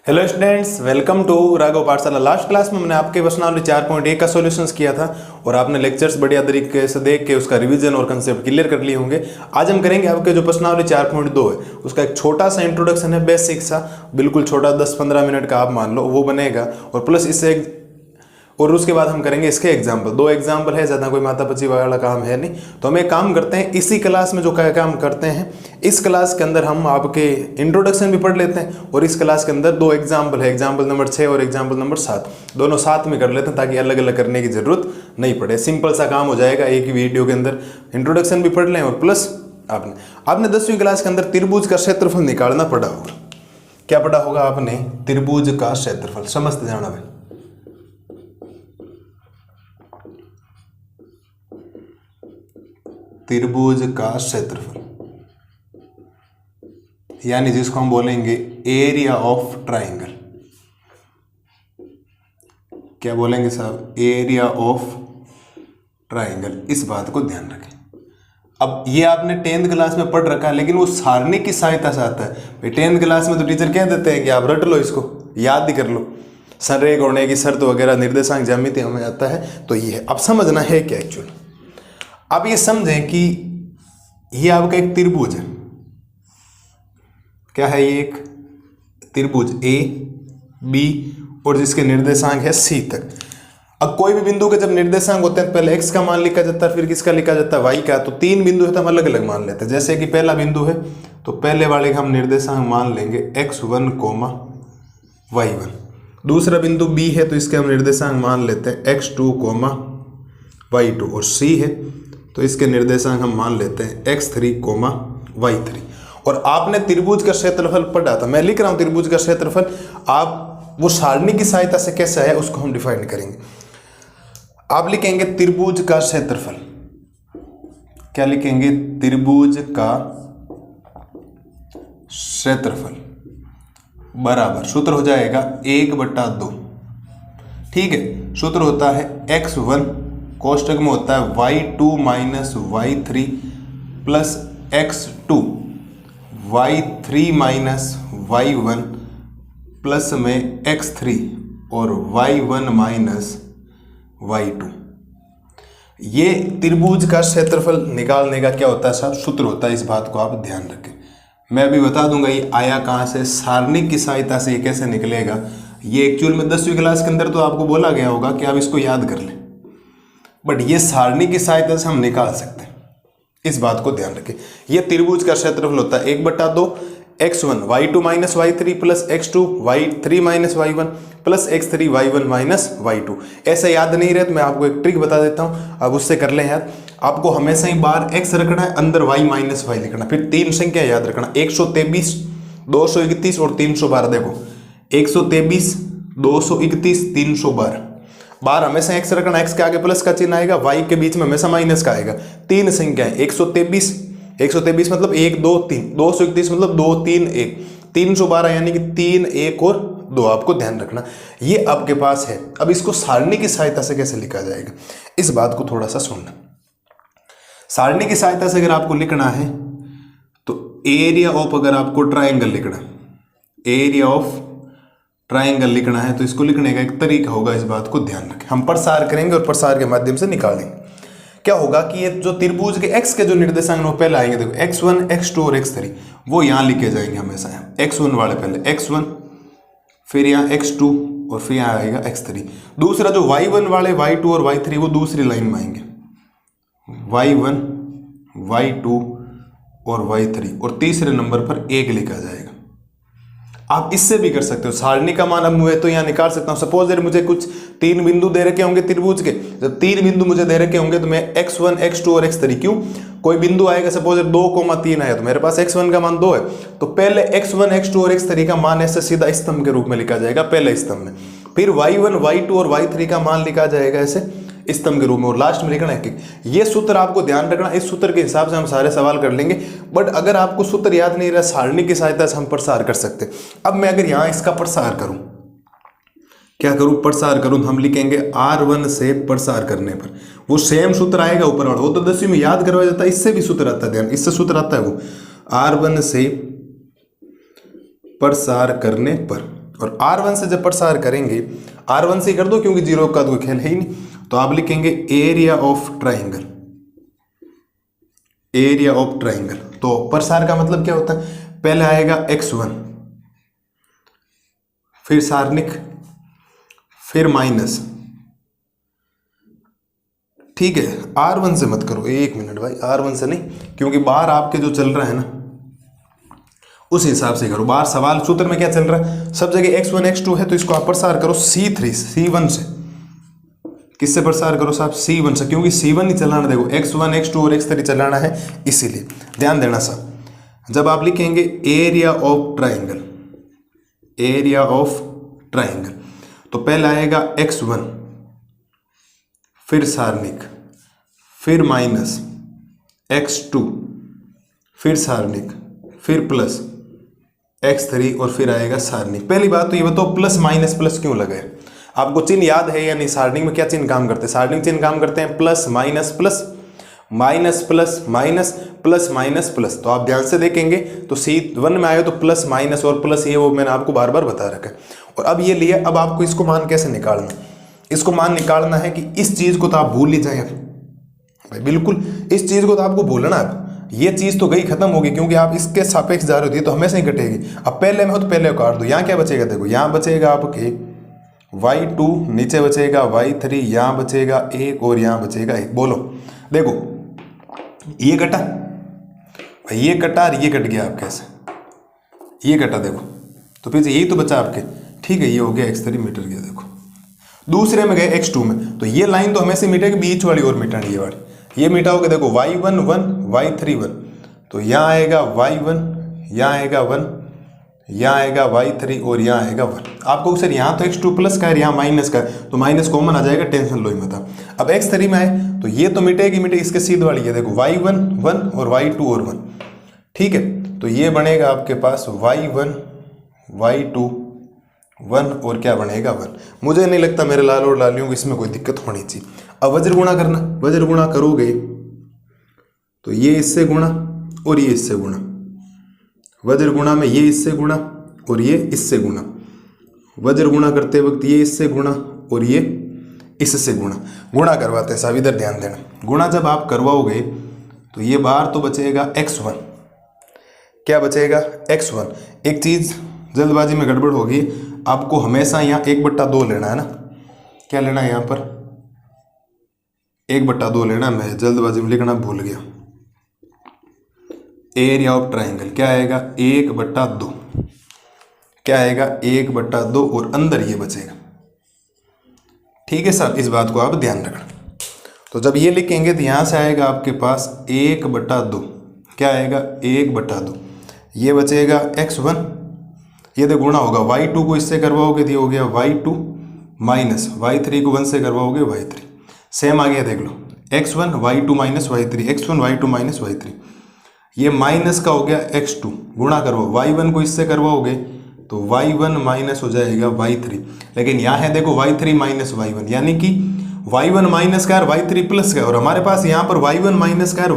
Hello students, welcome to Raghav Pathshala. Last class में मैंने आपके प्रश्नावली 4.1 का सॉल्यूशंस किया था और आपने लेक्चर्स बढ़िया तरीके से देख के उसका रिवीजन और कंसेप्ट क्लियर कर लिए होंगे। आज हम करेंगे आपके जो प्रश्नावली 4.2 है उसका एक छोटा सा इंट्रोडक्शन है, बेसिक सा, बिल्कुल छोटा, 10-15 मिनट का आप मान लो वो बनेगा। और प्लस इससे और उसके बाद हम करेंगे इसके एग्जाम्पल। 2 एग्जाम्पल है, ज़्यादा कोई माथापच्ची वाला काम है नहीं। तो हम एक काम करते हैं, इसी क्लास में जो काम करते हैं इस क्लास के अंदर हम आपके इंट्रोडक्शन भी पढ़ लेते हैं और इस क्लास के अंदर 2 एग्जाम्पल है, एग्जाम्पल नंबर 6 और एग्जाम्पल नंबर 7, दोनों साथ में कर लेते हैं ताकि अलग अलग करने की जरूरत नहीं पड़े। सिंपल सा काम हो जाएगा, एक ही वीडियो के अंदर इंट्रोडक्शन भी पढ़ लें और प्लस आपने 10वीं क्लास के अंदर त्रिभुज का क्षेत्रफल निकालना पड़ा होगा। क्या पढ़ा होगा आपने? त्रिभुज का क्षेत्रफल। समझते जाना भाई। त्रिभुज का क्षेत्रफल यानी जिसको हम बोलेंगे एरिया ऑफ ट्राइंगल। क्या बोलेंगे साहब? Area of triangle. इस बात को ध्यान रखें। अब ये आपने 10th क्लास में पढ़ रखा है, लेकिन वो सारणी की सहायता से आता है भाई। 10th क्लास में तो टीचर कह देते हैं कि आप रट लो, इसको याद ही कर लो, संरेख होने की शर्त वगैरह, निर्देशांक ज्यामिति हमें आता है। तो ये अब समझना है क्या एक्चुअली। आप ये समझें कि ये आपका एक त्रिभुज है। क्या है ये? एक त्रिभुज ए बी और जिसके निर्देशांक है सी तक। अब कोई भी बिंदु के जब निर्देशांक होते हैं पहले एक्स का मान लिखा जाता है, फिर किसका लिखा जाता है? वाई का। तो 3 बिंदु है तो हम अलग अलग मान लेते हैं। जैसे कि पहला बिंदु है तो पहले वाले का हम निर्देशांक मान लेंगे x1, y1। दूसरा बिंदु बी है तो इसके हम निर्देशांक मान लेते हैं x2, y2। और सी है तो इसके निर्देशांक हम मान लेते हैं x3, y3। और आपने त्रिभुज का क्षेत्रफल पढ़ा था, मैं लिख रहा हूं त्रिभुज का क्षेत्रफल। आप वो सारणी की सहायता से कैसे है उसको हम डिफाइन करेंगे। आप लिखेंगे त्रिभुज का क्षेत्रफल। क्या लिखेंगे? त्रिभुज का क्षेत्रफल बराबर सूत्र हो जाएगा 1/2। ठीक है, सूत्र होता है x1 कोष्टक में होता है y2 minus y3 plus x2 y3 minus y1 plus में x3 और y1 माइनस y2। ये त्रिभुज का क्षेत्रफल निकालने का क्या होता है साहब? सूत्र होता है। इस बात को आप ध्यान रखें। मैं अभी बता दूंगा ये आया कहाँ से, सारणी की सहायता से ये कैसे निकलेगा। ये एक्चुअल में 10वीं क्लास के अंदर तो आपको बोला गया होगा कि आप इसको याद कर लें, बट ये सारणी की सहायता से हम निकाल सकते हैं। इस बात को ध्यान रखें। ये त्रिभुज का क्षेत्रफल होता है 1/2 x1 y2 minus y3 plus x2 y3 minus y1 plus x3 y1 minus y2। ऐसे याद नहीं रहे तो मैं आपको एक ट्रिक बता देता हूं, अब उससे कर लें याद। आपको हमेशा ही बाहर x रखना है, अंदर y माइनस y लिखना, फिर 3 संख्या याद रखना, 123, 231 और 312। देखो 123, 231, 312। बाहर हमेशा x रखना, x के आगे प्लस का चिन्ह आएगा, y के बीच में हमेशा माइनस का आएगा। 3 संख्या है, 123 मतलब 1 2 3, 231 मतलब 2 3 1, 312 यानी कि 3 1 और 2। आपको ध्यान रखना ये आपके पास है। अब इसको सारणी की सहायता से कैसे लिखा जाएगा इस बात को थोड़ा सा सुनना। सारणी की सहायता से अगर आपको लिखना है तो एरिया ऑफ, अगर आपको ट्राइंगल लिखना है, एरिया ऑफ ट्राइंगल लिखना है तो इसको लिखने का एक तरीका होगा। इस बात को ध्यान रखें। हम प्रसार करेंगे और प्रसार के माध्यम से निकालेंगे। क्या होगा कि ये जो त्रिभुज के x के जो निर्देशांक वो पहले आएंगे, देखो x1, x2 और x3 वो यहाँ लिखे जाएंगे हमेशा। x1 वाले पहले x1, फिर यहाँ x2 और फिर यहाँ आएगा x3। दूसरा जो y1 वाले y2 और y3 वो दूसरी लाइन में आएंगे, y1, y2 और y3। और तीसरे नंबर पर 1 लिखा जाएगा। आप इससे भी कर सकते हो। सारणी का मान अब मुझे तो यहाँ निकाल सकता हूँ। सपोज मुझे कुछ 3 बिंदु दे रखे होंगे त्रिभुज के, जब 3 बिंदु मुझे दे रखे होंगे तो मैं x1, x2 और x3, क्यों कोई बिंदु आएगा सपोज 2,3 आया तो मेरे पास x1 का मान 2 है तो पहले x1, x2 और x3 का मान ऐसे सीधा स्तंभ के रूप में लिखा जाएगा पहले स्तंभ में, फिर y1, y2 और y3 का मान लिखा जाएगा ऐसे स्तंभ के रूप में, और लास्ट में लिखना है कि ये सूत्र आपको ध्यान रखना। इस सूत्र के हिसाब से हम सारे सवाल कर लेंगे। बट अगर आपको सूत्र याद नहीं रहा, सारणी की सहायता से हम प्रसार कर सकते। अब मैं अगर यहाँ इसका प्रसार करूं, क्या करूं? प्रसार करूं तो हम लिखेंगे R1 से प्रसार करने पर वो सेम सूत्र आएगा ऊपर वाला। वो तो 10वीं में याद करवाया जाता है, इससे भी सूत्र आता है, ध्यान इससे सूत्र आता है वो R1 से प्रसार करने पर। और R1 से जब प्रसार करेंगे, R1 से कर दो क्योंकि जीरो का कोई खेल है ही नहीं, तो आप लिखेंगे area of triangle, area of triangle. तो प्रसार का मतलब क्या होता है, पहले आएगा x1, फिर सारणिक, फिर माइनस, ठीक है। R1 से मत करो, एक मिनट भाई, R1 से नहीं, क्योंकि बाहर आपके जो चल रहा है ना उस हिसाब से करो। बाहर सवाल सूत्र में क्या चल रहा है, सब जगह x1 x2 है, तो इसको आप प्रसार करो C3 C1 से। किससे प्रसार करो साहब, C1 से, क्योंकि C1 ही चलाना, देखो x1 x2 और x3 चलाना है, इसीलिए ध्यान देना साहब। जब आप लिखेंगे area of triangle, area of triangle, तो पहले आएगा x1, फिर सारणिक, फिर माइनस x2, फिर सारणिक, फिर प्लस x3 और फिर आएगा सारणिक। पहली बात तो ये बताओ प्लस माइनस प्लस क्यों लगाए, आपको चिन्ह याद है या नहीं? सारणिक में क्या चिन्ह काम करते हैं, सारणिक चिन्ह काम करते हैं plus minus plus, minus plus minus, plus minus plus. तो आप ध्यान से देखेंगे तो C1 में आए तो प्लस माइनस और प्लस, ये वो मैंने आपको बार बार बता रखा है। और अब ये लिया, अब आपको इसको मान कैसे निकालना, इसको मान निकालना है कि इस चीज को तो आप भूल ही जाए भाई, बिल्कुल इस चीज को तो आपको भूलना है। ये चीज तो गई खत्म होगी, क्योंकि आप इसके सापेक्ष जा रहे हो, तो हमेशा ही कटेगी। अब पहले में हो तो पहले काट दो, यहाँ क्या बचेगा, देखो यहाँ बचेगा आपके y2, नीचे बचेगा y3, यहाँ बचेगा 1 और यहाँ बचेगा 1। बोलो देखो, ये कटा भाई, ये कटा और ये कट गया आप कैसे, ये कटा देखो, तो फिर यही तो बचा आपके, ठीक है। ये हो गया x3 मीटर गया, देखो दूसरे में गए x2 में, तो ये लाइन तो हमेशा मिटेगी, बीच वाली और मिटानी, ये वाली ये मिटाओगे, देखो y1 1 y3 1, तो यहाँ आएगा y1, यहाँ आएगा 1, यहाँ आएगा y3 और यहाँ आएगा 1। आपको सर यहाँ तो x2 प्लस का है, यहाँ माइनस का है, तो माइनस कॉमन आ जाएगा, टेंशन लो ही मत। अब x3 में आए तो ये तो मिटेगी, इसके सीध वाली है, देखो y1 1 और y2 और 1, ठीक है। तो ये बनेगा आपके पास y1 y2 1 और क्या बनेगा 1। मुझे नहीं लगता मेरे लाल और लालियों को इसमें कोई दिक्कत होनी चाहिए। अब वज्र गुणा करना, वज्र गुणा करोगे तो ये इससे गुणा और ये इससे गुणा, वज्र गुणा में ये इससे गुणा और ये इससे गुणा, वज्र गुणा करते वक्त ये इससे गुणा और ये इससे गुणा, गुणा करवाते हैं साहब, इधर ध्यान देना। गुणा जब आप करवाओगे तो ये बाहर तो बचेगा x1, क्या बचेगा x1। एक चीज जल्दबाजी में गड़बड़ होगी, आपको हमेशा यहाँ 1/2 लेना है ना, क्या लेना है यहाँ पर 1/2 लेना, मैं जल्दबाजी में लिखना भूल गया। एरिया ऑफ ट्राइंगल क्या आएगा 1/2, क्या आएगा 1/2 और अंदर ये बचेगा, ठीक है सर, इस बात को आप ध्यान रखना। तो जब ये लिखेंगे तो यहाँ से आएगा आपके पास 1/2, क्या आएगा 1/2, ये बचेगा x1, ये तो गुणा होगा, y2 को इससे करवाओगे तो ये हो गया y2 माइनस y3 को 1 से करवाओगे y3, सेम आ गया, देख लो x1 y2 minus y3, x1 y2 minus y3, ये माइनस का हो गया x2, गुणा करवाओ, y1 को इससे करवाओगे तो y1 माइनस हो जाएगा y3, लेकिन यहाँ है देखो y3 माइनस y1, यानी कि y1 माइनस का y3 प्लस का, और हमारे पास यहाँ पर y1 माइनस का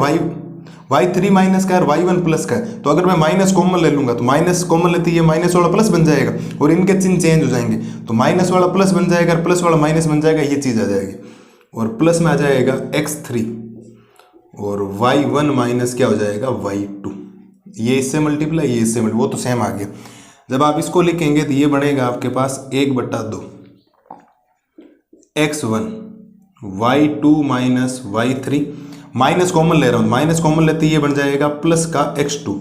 y3 माइनस का y1 प्लस का है। तो अगर मैं माइनस कॉमन ले लूंगा तो माइनस कॉमन लेते ये माइनस वाला प्लस बन जाएगा और इनके चिन्ह चेंज हो जाएंगे, तो माइनस वाला प्लस बन जाएगा, प्लस वाला माइनस बन जाएगा, ये चीज आ जाएगी, और प्लस में आ जाएगा x3 और y1 माइनस क्या हो जाएगा y2, ये इससे मल्टीप्लाई, ये इससे मल्टीप्लाई, वो तो सेम आ गया। जब आप इसको लिखेंगे तो ये बनेगा आपके पास 1/2 x1 y2 minus y3, minus common ले रहा हूँ, माइनस कॉमन लेते ये बन जाएगा प्लस का x2,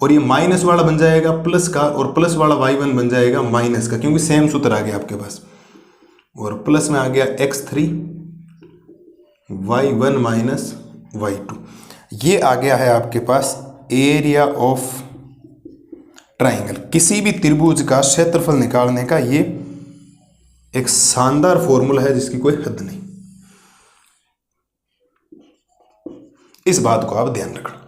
और ये माइनस वाला बन जाएगा प्लस का, और प्लस वाला y1 बन जाएगा माइनस का, क्योंकि सेम सूत्र आ गया आपके पास, और प्लस में आ गया x3 y1 माइनस y2। ये आ गया है आपके पास एरिया ऑफ ट्राइंगल। किसी भी त्रिभुज का क्षेत्रफल निकालने का ये एक शानदार फॉर्मूला है जिसकी कोई हद नहीं, इस बात को आप ध्यान रखना।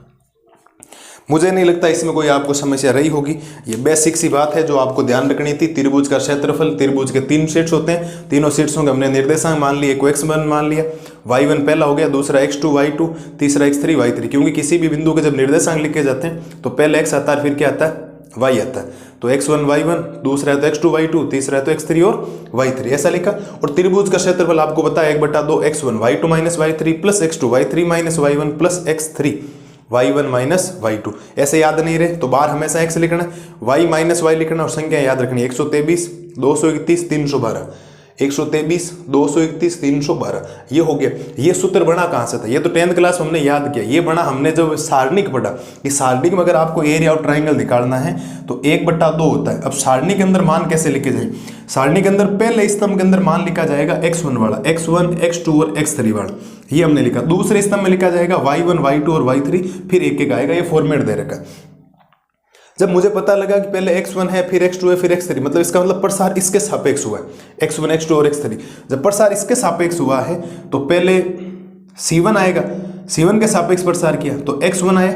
मुझे नहीं लगता इसमें कोई आपको समस्या रही होगी, ये बेसिक सी बात है जो आपको ध्यान रखनी थी। त्रिभुज का क्षेत्रफल, त्रिभुज के 3 शीट्स होते हैं, तीनों शीट्सों के हमने निर्देशांक मान लिए, को x1 मान लिया, y1 पहला हो गया, दूसरा x2 y2, तीसरा x3 y3, क्योंकि किसी भी बिंदु के जब निर्देशांक लिखे जाते हैं तो पहले x आता है फिर क्या आता है y आता है। तो तो x1 y1, दूसरा है तो x2 y2, तीसरा है तो x3 और y3, ऐसा लिखा। और त्रिभुज का क्षेत्रफल आपको पता है 1/2 x1 y2 minus y3 plus x2 y3 minus y1 plus x3 y1 minus y2। ऐसे याद नहीं रहे तो बाहर हमेशा x लिखना है, y माइनस y लिखना और संख्या याद रखनी 123 231 312, 123 231 312, ये हो गया। ये सूत्र बना कहाँ से था? ये तो 10th क्लास में हमने याद किया, ये बना हमने जब सारणिक पढ़ा। इस सारणिक में अगर आपको एरिया ऑफ ट्राइंगल निकालना है तो 1/2 होता है। अब सारणी के अंदर मान कैसे लिखे जाए? सारणी के अंदर पहले स्तंभ के अंदर मान लिखा जाएगा x1 वाला, x1 x2 और x3 वाला, ये हमने लिखा। दूसरे स्तंभ में लिखा जाएगा y1 y2 और y3, फिर एक एक आएगा। ये फॉर्मेट दे रखा है। जब मुझे पता लगा कि पहले x1 है फिर x2 है फिर x3, मतलब इसका मतलब प्रसार इसके सापेक्ष हुआ है, x1 x2 और x3। जब प्रसार इसके सापेक्ष हुआ है तो पहले c1 आएगा, c1 के सापेक्ष प्रसार किया तो x1 आया,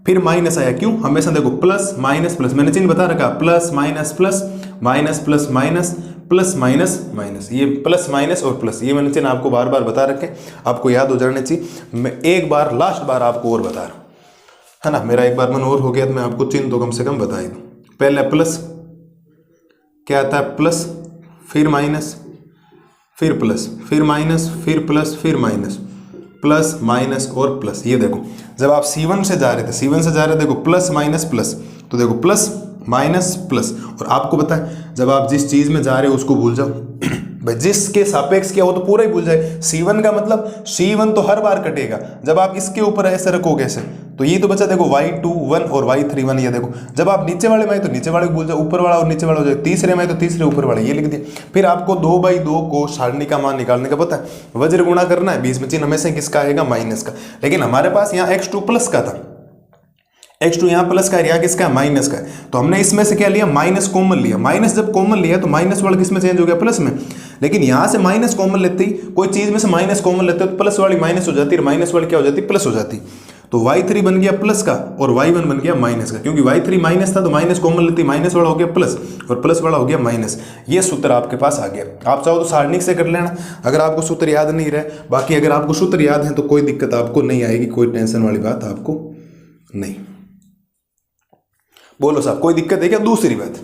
फिर माइनस आया। क्यों? हमेशा देखो प्लस माइनस प्लस, मैंने चिन्ह बता रखा, plus minus plus minus plus minus plus minus minus, ये प्लस माइनस और प्लस, ये मैंने चिन्ह आपको बार बार बता रखे, आपको याद हो जाने चाहिए। मैं एक बार लास्ट बार आपको और बता रहा हूँ, है ना, मेरा एक बार मन और हो गया तो मैं आपको चिन्ह तो कम से कम बता ही दूँ। पहले प्लस क्या आता है? प्लस, फिर माइनस, फिर प्लस, फिर माइनस, फिर प्लस, फिर माइनस, प्लस माइनस और प्लस। ये देखो जब आप C1 से जा रहे थे, C1 से जा रहे थे, देखो प्लस माइनस प्लस, तो देखो प्लस माइनस प्लस। और आपको पता है जब आप जिस चीज में जा रहे हो उसको भूल जाओ भाई, जिसके सापेक्ष किया हो तो पूरा ही भूल जाए। C1 का मतलब C1 तो हर बार कटेगा, जब आप इसके ऊपर ऐसे रखोगे ऐसे, तो ये तो बचा देखो y2 1 और y3 1। ये देखो जब आप नीचे वाले में तो नीचे वाले को भूल जाओ, ऊपर वाला और नीचे वाला हो जाए, तीसरे में तो तीसरे ऊपर वाले, ये लिख दिया। फिर आपको 2/2 को सारणी का मान निकालने का पता है, वज्र गुणा करना है, बीच में चिन्ह हमेशा किसका आएगा? माइनस का। लेकिन हमारे पास यहाँ x2 प्लस का था, x2 यहाँ प्लस का है, यहाँ किसका है? माइनस का है। तो हमने इसमें से क्या लिया? माइनस कॉमन लिया। माइनस जब कॉमन लिया तो माइनस वाला किस में चेंज हो गया? प्लस में। लेकिन यहाँ से माइनस कॉमन लेते ही, कोई चीज में से माइनस कॉमन लेते हो तो प्लस वाली माइनस हो जाती है, माइनस वाली क्या हो जाती है? प्लस हो जाती। तो y3 बन गया प्लस का और y1 बन गया माइनस का, क्योंकि y3 माइनस था तो माइनस कॉमन लेती, माइनस वाला हो गया प्लस और प्लस वाला हो गया माइनस। ये सूत्र आपके पास आ गया। आप चाहो तो सारणिक से कर लेना अगर आपको सूत्र याद नहीं रहे। बाकी अगर आपको सूत्र याद है तो कोई दिक्कत आपको नहीं आएगी, कोई टेंशन वाली बात आपको नहीं। बोलो साहब कोई दिक्कत है क्या? दूसरी बात,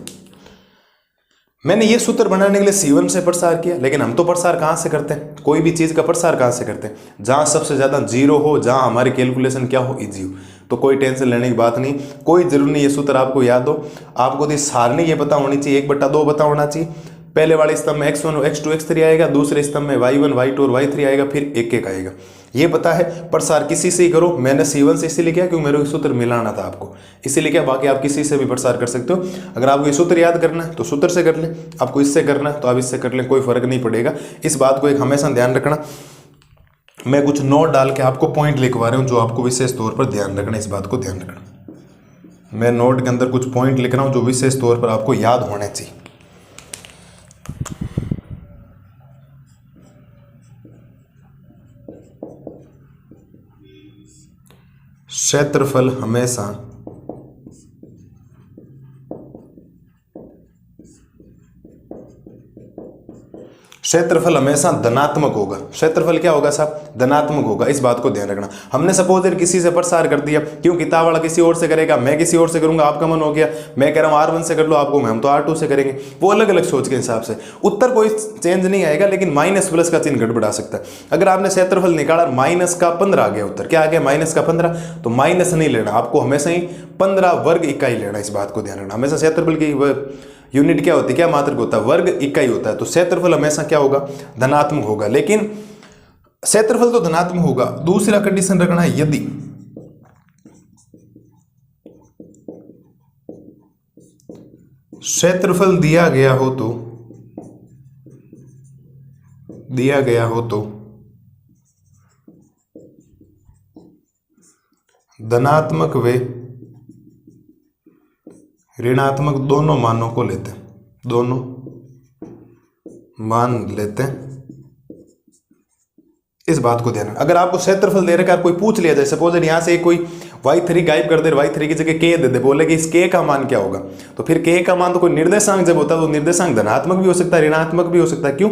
मैंने ये सूत्र बनाने के लिए C1 से प्रसार किया, लेकिन हम तो प्रसार कहाँ से करते हैं? कोई भी चीज़ का प्रसार कहाँ से करते हैं? जहाँ सबसे ज़्यादा जीरो हो, जहाँ हमारी कैलकुलेशन क्या हो? इजी हो। तो कोई टेंशन लेने की बात नहीं, कोई जरूरी नहीं ये सूत्र आपको याद हो। आपको तो सारणी ये पता होनी चाहिए, 1/2 पता होना चाहिए। पहले वाले स्तंभ में x1 x2 x3 आएगा, दूसरे स्तंभ में y1 y2 और y3 आएगा, फिर एक एक आएगा। ये पता है। प्रसार किसी से ही करो, मैंने C1 से इसीलिए किया क्योंकि मेरे को सूत्र मिलाना था आपको, इसीलिए क्या। बाकी आप किसी से भी प्रसार कर सकते हो। अगर आपको ये सूत्र याद करना है तो सूत्र से कर लें, आपको इससे करना है तो आप इससे कर लें, कोई फर्क नहीं पड़ेगा। इस बात को एक हमेशा ध्यान रखना, मैं कुछ नोट डाल के आपको पॉइंट लिखवा रहा हूँ जो आपको विशेष तौर पर ध्यान रखना, इस बात को ध्यान रखना। मैं नोट के अंदर कुछ पॉइंट लिख रहा हूँ जो विशेष तौर पर आपको याद होने चाहिए। क्षेत्रफल हमेशा धनात्मक होगा। क्षेत्रफल क्या होगा साहब? धनात्मक होगा। इस बात को ध्यान रखना। हमने सपोज किसी से प्रसार कर दिया, क्यों किताब वाला किसी और से करेगा, मैं किसी और से करूंगा, आपका मन हो गया मैं कह रहा हूँ R1 से कर लो, आपको हम तो R2 से करेंगे, वो अलग अलग सोच के हिसाब से उत्तर कोई चेंज नहीं आएगा, लेकिन माइनस प्लस का चिन्ह गड़बड़ा सकता है। अगर आपने क्षेत्रफल निकाला -15 आ गया उत्तर, क्या आ गया? -15, तो माइनस नहीं लेना, आपको हमेशा ही 15 वर्ग इकाई लेना। इस बात को ध्यान रखना। हमेशा क्षेत्रफल की यूनिट क्या होती है, क्या मात्रक होता है? वर्ग इकाई होता है। तो क्षेत्रफल हमेशा क्या होगा? धनात्मक होगा। लेकिन क्षेत्रफल तो धनात्मक होगा, दूसरा कंडीशन रखना है, यदि क्षेत्रफल दिया गया हो तो धनात्मक व ऋणात्मक दोनों मानों को लेते हैं, दोनों मान लेते हैं। इस बात को ध्यान। अगर आपको क्षेत्रफल दे रखा है, कोई पूछ लिया जाए, सपोज यहाँ से कोई y3 गायब कर दे, y3 की जगह k दे दे, बोले कि इस k का मान क्या होगा, तो फिर k का मान तो कोई निर्देशांक जब होता है तो निर्देशांक धनात्मक भी हो सकता है, ऋणात्मक भी हो सकता है। क्यों?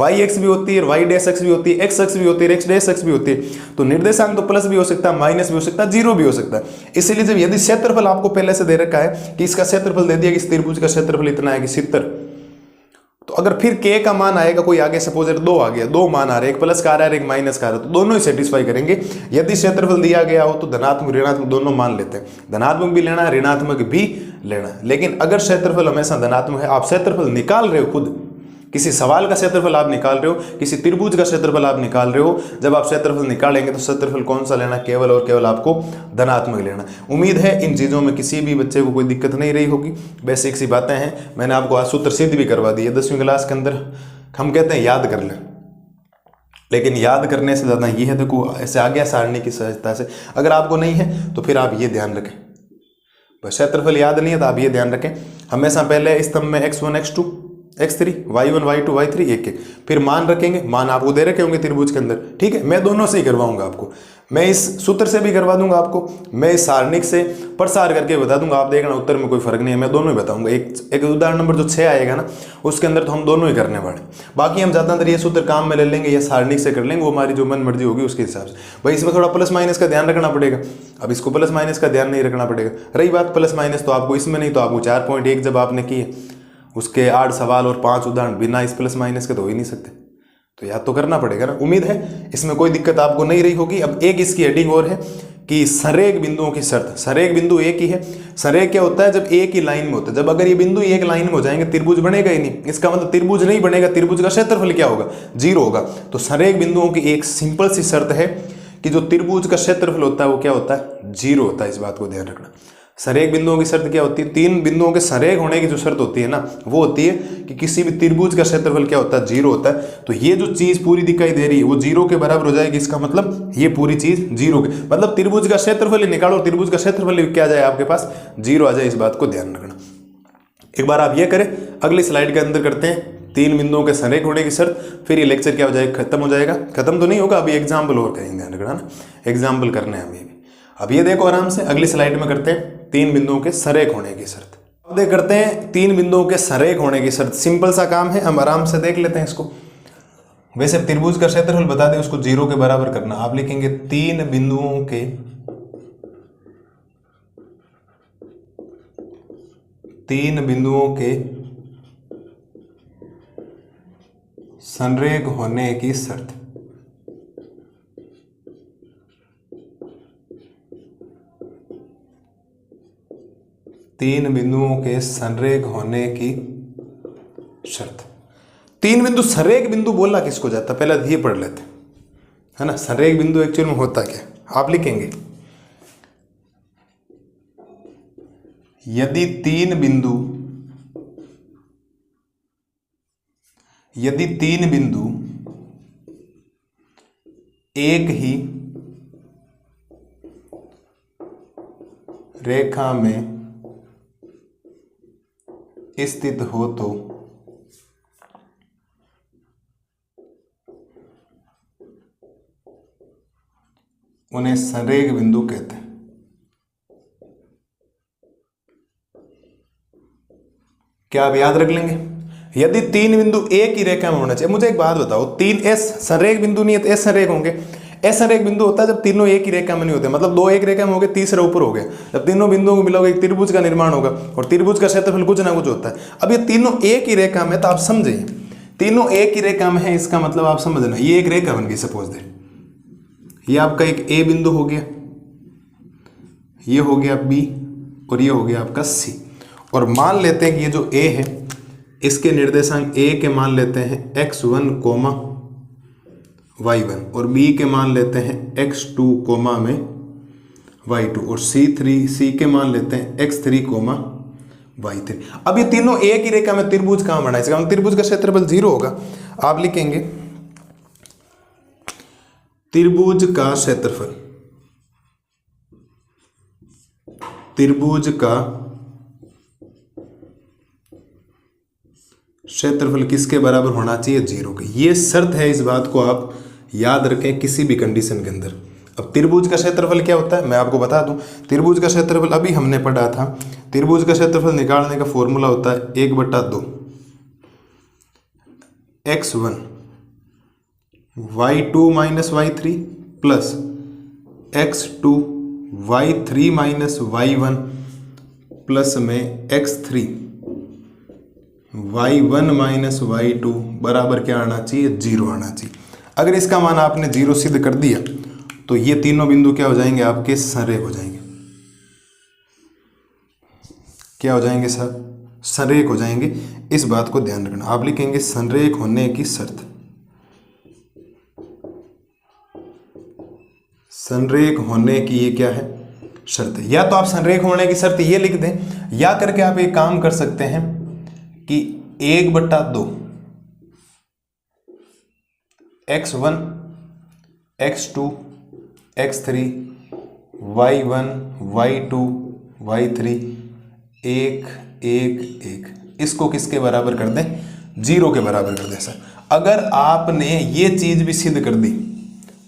yx भी होती है, y डैश x भी होती है, x x भी होती है, x डैश x भी होती है, तो निर्देशांक तो प्लस भी हो सकता है, माइनस भी हो सकता है, जीरो भी हो सकता है। इसीलिए जब यदि क्षेत्रफल आपको पहले से दे रखा है कि इसका क्षेत्रफल दे दिया कि इस त्रिभुज का क्षेत्रफल इतना है कि 70, तो अगर फिर k का मान आएगा कोई आगे सपोज 2 आ गया, 2 मान आ रहे, एक प्लस का आ रहा है एक माइनस का आ रहा है, तो दोनों ही सेटिस्फाई करेंगे। यदि क्षेत्रफल दिया गया हो तो धनात्मक ऋणात्मक दोनों मान लेते हैं, धनात्मक भी लेना है ऋणात्मक भी लेना है। लेकिन अगर क्षेत्रफल हमेशा धनात्मक है, आप क्षेत्रफल निकाल रहे हो खुद, किसी सवाल का क्षेत्रफल आप निकाल रहे हो, किसी त्रिभुज का क्षेत्रफल आप निकाल रहे हो, जब आप क्षेत्रफल निकालेंगे तो क्षेत्रफल कौन सा लेना, केवल और केवल आपको धनात्मक लेना। उम्मीद है इन चीज़ों में किसी भी बच्चे को कोई दिक्कत नहीं रही होगी। बेसिक सी बातें हैं, मैंने आपको आज सूत्र सिद्ध भी करवा दी है 10वीं क्लास के अंदर। हम कहते हैं याद कर लें, लेकिन याद करने से ज़्यादा ये है, देखो ऐसे आज्ञा सारणी की सहजता से, अगर आपको नहीं है तो फिर आप ये ध्यान रखें, बस क्षेत्रफल याद नहीं है तो आप ये ध्यान रखें हमेशा पहले स्तंभ में x1 x2 x3 y1 y2 y3 एक एक, फिर मान रखेंगे, मान आपको दे रखे होंगे त्रिभुज के अंदर, ठीक है। मैं दोनों से ही करवाऊंगा आपको, मैं इस सूत्र से भी करवा दूंगा आपको, मैं इस सारणिक से प्रसार करके बता दूंगा, आप देखना उत्तर में कोई फर्क नहीं है, मैं दोनों ही बताऊंगा। एक उदाहरण नंबर जो 6 आएगा ना उसके अंदर तो हम दोनों ही करने वाले, बाकी हम ज़्यादातर ये सूत्र काम में ले लेंगे या सारणिक से कर लेंगे, वो हमारी जो मन मर्जी होगी उसके हिसाब से। भाई इसमें थोड़ा प्लस माइनस का ध्यान रखना पड़ेगा, अब इसको प्लस माइनस का ध्यान नहीं रखना पड़ेगा। रही बात प्लस माइनस, तो आपको इसमें नहीं तो आपको 4.1 जब आपने किए उसके 8 सवाल और 5 उदाहरण बिना इस प्लस माइनस के तो हो ही नहीं सकते, तो याद तो करना पड़ेगा ना। उम्मीद है इसमें कोई दिक्कत आपको नहीं रही होगी। अब एक इसकी हेडिंग और है कि संरेख बिंदुओं की शर्त। संरेख बिंदु एक ही है। संरेख क्या होता है? जब एक ही लाइन में होता है, जब अगर ये बिंदु एक लाइन में हो जाएंगे त्रिभुज बनेगा ही नहीं, इसका मतलब त्रिभुज नहीं बनेगा, त्रिभुज का क्षेत्रफल क्या होगा? 0 होगा। तो संरेख बिंदुओं की एक सिंपल सी शर्त है कि जो त्रिभुज का क्षेत्रफल होता है वो क्या होता है? 0 होता है। इस बात को ध्यान रखना। संरेख बिंदुओं की शर्त क्या होती है? 3 बिंदुओं के संरेख होने की जो शर्त होती है ना, वो होती है कि किसी भी त्रिभुज का क्षेत्रफल क्या होता है? 0 होता है। तो ये जो चीज पूरी दिखाई दे रही है वो 0 के बराबर हो जाएगी। इसका मतलब ये पूरी चीज 0 के, मतलब त्रिभुज का क्षेत्रफल ही निकालो, त्रिभुज का क्षेत्रफल क्या जाए आपके पास? 0 आ जाए। इस बात को ध्यान रखना। एक बार आप ये करें, अगली स्लाइड के अंदर करते हैं 3 बिंदुओं के संरेख होने की शर्त, फिर ये लेक्चर क्या हो जाएगा? खत्म हो जाएगा। खत्म तो नहीं होगा, अभी एग्जाम्पल और करेंगे, ध्यान रखना ना, एग्जाम्पल करने हैं अभी। अब ये देखो आराम से, अगली स्लाइड में करते हैं 3 बिंदुओं के संरेख होने की शर्त। अब देख करते हैं 3 बिंदुओं के संरेख होने की शर्त। सिंपल सा काम है, हम आराम से देख लेते हैं इसको। वैसे त्रिभुज का क्षेत्रफल बता दें, उसको 0 के बराबर करना। आप लिखेंगे 3 बिंदुओं के संरेख होने की शर्त। तीन बिंदुओं के संरेख होने की शर्त। 3 बिंदु, संरेख बिंदु बोला किसको जाता है? पहले ये पढ़ लेते है ना। संरेख बिंदु एक्चुअल में होता क्या? आप लिखेंगे यदि तीन बिंदु एक ही रेखा में स्थित हो तो उन्हें संरेख बिंदु कहते हैं। क्या आप याद रख लेंगे? यदि 3 बिंदु एक ही रेखा में होना चाहिए। मुझे एक बात बताओ, 3 एस संरेख बिंदु नहीं है तो एस संरेख होंगे। एस संरेख बिंदु होता है जब तीनों एक ही रेखा में नहीं होते, मतलब 2 एक रेखा में हो गए, तीसरा ऊपर हो गया। जब तीनों बिंदुओं को मिलाओगे एक त्रिभुज का निर्माण होगा, और त्रिभुज का क्षेत्रफल कुछ ना कुछ होता है। अब ये तीनों एक ही रेखा में, तो आप समझिए तीनों एक ही रेखा में है, इसका मतलब आप समझना ये एक रेखा बन गई। सपोज दे ये आपका एक ए बिंदु हो गया, ये हो गया बी, और ये हो गया आपका सी। और मान लेते हैं कि ये जो ए है इसके निर्देशांक ए के मान लेते हैं x1, y1, और b के मान लेते हैं x2, में y2, और सी के मान लेते हैं x3, y3। अब ये तीनों एक ही रेखा में त्रिभुज कहाँ बना है? इसका मतलब त्रिभुज का क्षेत्रफल 0 होगा। आप लिखेंगे त्रिभुज का क्षेत्रफल किसके बराबर होना चाहिए? 0 के। ये शर्त है, इस बात को आप याद रखें किसी भी कंडीशन के अंदर। अब त्रिभुज का क्षेत्रफल क्या होता है मैं आपको बता दूं। त्रिभुज का क्षेत्रफल अभी हमने पढ़ा था, त्रिभुज का क्षेत्रफल निकालने का फॉर्मूला होता है 1/2 x1 y2 minus y3 plus x2 y3 minus y1 plus में x3 y1 माइनस y2 बराबर क्या आना चाहिए, 0 आना चाहिए। अगर इसका मान आपने 0 सिद्ध कर दिया तो ये तीनों बिंदु क्या हो जाएंगे, आपके संरेख हो जाएंगे। क्या हो जाएंगे साहब, संरेख हो जाएंगे। इस बात को ध्यान रखना। आप लिखेंगे संरेख होने की शर्त, संरेख होने की ये क्या है, शर्त है। या तो आप संरेख होने की शर्त ये लिख दें, या करके आप एक काम कर सकते हैं कि 1/2 x1 x2 x3 y1 y2 y3 1 1 1 इसको किसके बराबर कर दें, 0 के बराबर कर दें। सर अगर आपने ये चीज भी सिद्ध कर दी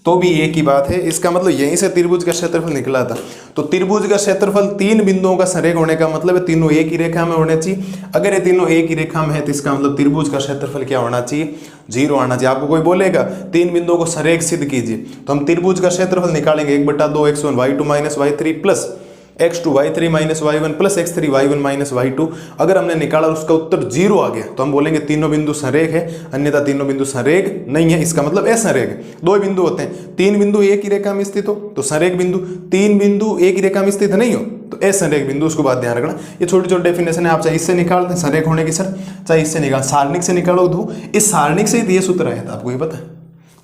तो भी एक ही बात है। इसका मतलब यहीं से त्रिभुज का क्षेत्रफल निकला था। तो त्रिभुज का क्षेत्रफल तीन बिंदुओं का संरेख होने का मतलब है तीनों एक ही रेखा में होने चाहिए। अगर ये तीनों एक ही रेखा में है तो इसका मतलब त्रिभुज का क्षेत्रफल क्या होना चाहिए, 0 आना चाहिए। आपको कोई बोलेगा तीन बिंदुओं को संरेख सिद्ध कीजिए, तो हम त्रिभुज का क्षेत्रफल निकालेंगे 1/2 x1 y2 minus y3 plus x2 y3 minus y1 plus x3 y1 minus y2। अगर हमने निकाला उसका उत्तर 0 आ गया तो हम बोलेंगे तीनों बिंदु संरेख है, अन्यथा तीनों बिंदु संरेख नहीं है। इसका मतलब असंरेख है। दो बिंदु होते हैं, तीन बिंदु एक ही रेखा में स्थित हो तो संरेख बिंदु, तीन बिंदु एक ही रेखा में स्थित नहीं हो तो असंरेख बिंदु। उसको बात ध्यान रखना। ये छोटी छोटी डेफिनेशन है, आप चाहे इससे निकाल दें संरेख होने की शर्त, चाहे इससे निकाल, सारणिक से निकालो दो। इस सारणिक से ये सूत्र आया था, आपको ये पता है।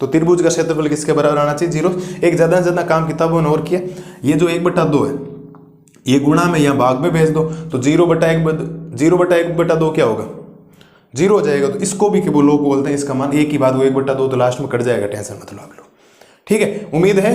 तो त्रिभुज का क्षेत्रफल किसके बराबर आना चाहिए, 0। एक ज्यादा से ज्यादा काम किताबों ने और किया, ये जो 1/2 है ये गुणा में या भाग में भेज दो तो 0/1/2 क्या होगा, 0 हो जाएगा। तो इसको भी वो लोग बोलते हैं इसका मान एक ही बात, वो 1/2 तो लास्ट में कट जाएगा, टेंशन मत लो आप लोग। ठीक है, उम्मीद है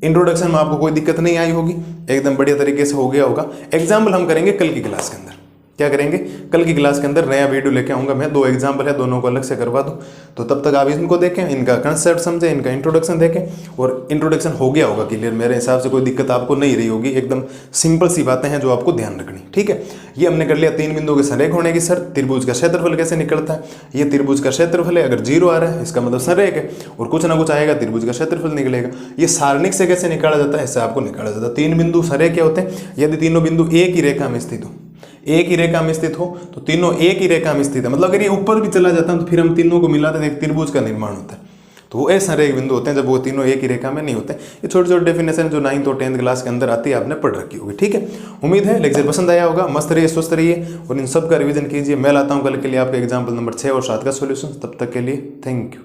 इंट्रोडक्शन में आपको कोई दिक्कत नहीं आई होगी, एकदम बढ़िया तरीके से हो गया होगा। एग्जाम्पल हम करेंगे कल की क्लास के अंदर। क्या करेंगे, कल की क्लास के अंदर नया वीडियो लेके आऊंगा मैं। 2 एग्जाम्पल है, दोनों को अलग से करवा दूं। तो तब तक आप इनको देखें, इनका कंसेप्ट समझें, इनका इंट्रोडक्शन देखें। और इंट्रोडक्शन हो गया होगा क्लियर, मेरे हिसाब से कोई दिक्कत आपको नहीं रही होगी। एकदम सिंपल सी बातें हैं जो आपको ध्यान रखनी। ठीक है, ये हमने कर लिया तीन बिंदुओं के संरेख होने की शर्त। त्रिभुज का क्षेत्रफल कैसे निकलता है, ये त्रिभुज का क्षेत्रफल है, अगर 0 आ रहा है इसका मतलब संरेख है, और कुछ ना कुछ आएगा त्रिभुज का क्षेत्रफल निकलेगा। ये सारणिक से कैसे निकाला जाता है, ऐसे आपको निकाला जाता है। तीन बिंदु संरेख क्या होते हैं, यदि तीनों बिंदु एक ही रेखा में स्थित हो, एक ही रेखा में स्थित हो तो तीनों एक ही रेखा में स्थित है। मतलब अगर ये ऊपर भी चला जाता है तो फिर हम तीनों को मिलाते हैं, एक त्रिभुज का निर्माण होता है। तो वो ऐसे संरेख बिंदु होते हैं जब वो तीनों एक ही रेखा में नहीं होते। ये छोटे छोटे डेफिनेशन जो 9th और 10th क्लास के अंदर आती है आपने पढ़ रखी होगी। ठीक है, उम्मीद है लेक्चर पसंद आया होगा। मस्त रहिए, स्वस्थ रहिए और इन सब का रिवीजन कीजिए। मैं लाता हूँ कल के लिए आपके एग्जाम्पल नंबर 6 और 7 का सोल्यूशन। तब तक के लिए थैंक यू।